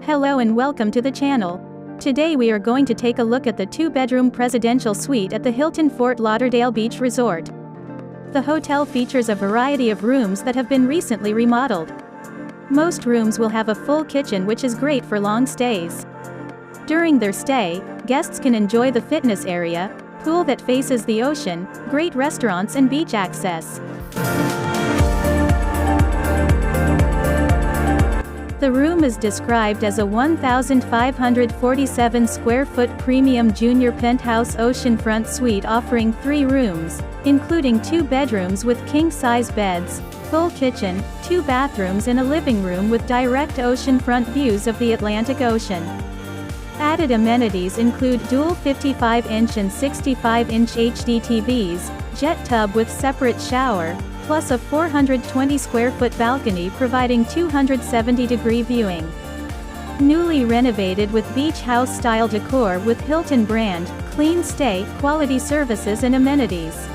Hello and welcome to the channel. Today we are going to take a look at the 2-bedroom presidential suite at the Hilton Fort Lauderdale Beach Resort. The hotel features a variety of rooms that have been recently remodeled. Most rooms will have a full kitchen, which is great for long stays. During their stay, guests can enjoy the fitness area, pool that faces the ocean, great restaurants and beach access. The room is described as a 1,547 square foot premium junior penthouse oceanfront suite offering 3 rooms, including 2 bedrooms with king-size beds, full kitchen, 2 bathrooms and a living room with direct oceanfront views of the Atlantic Ocean. Added amenities include dual 55-inch and 65-inch HDTVs, jet tub with separate shower, plus a 420 square foot balcony providing 270-degree viewing. Newly renovated with beach house style decor with Hilton brand, CleanStay, quality services and amenities.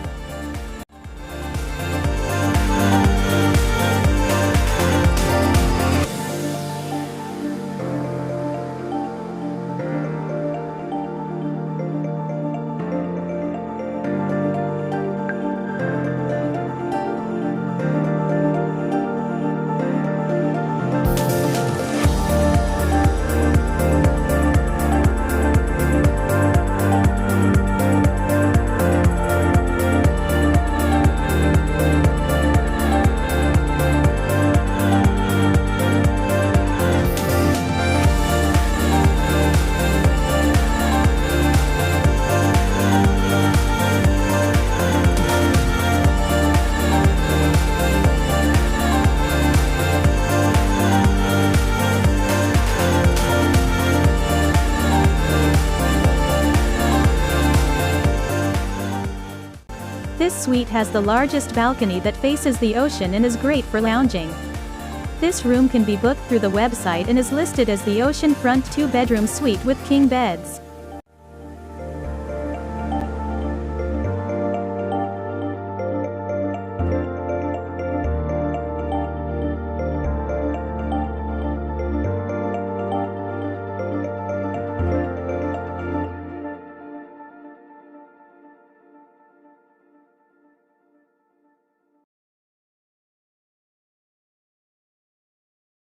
This suite has the largest balcony that faces the ocean and is great for lounging. This room can be booked through the website and is listed as the oceanfront 2-bedroom suite with king beds.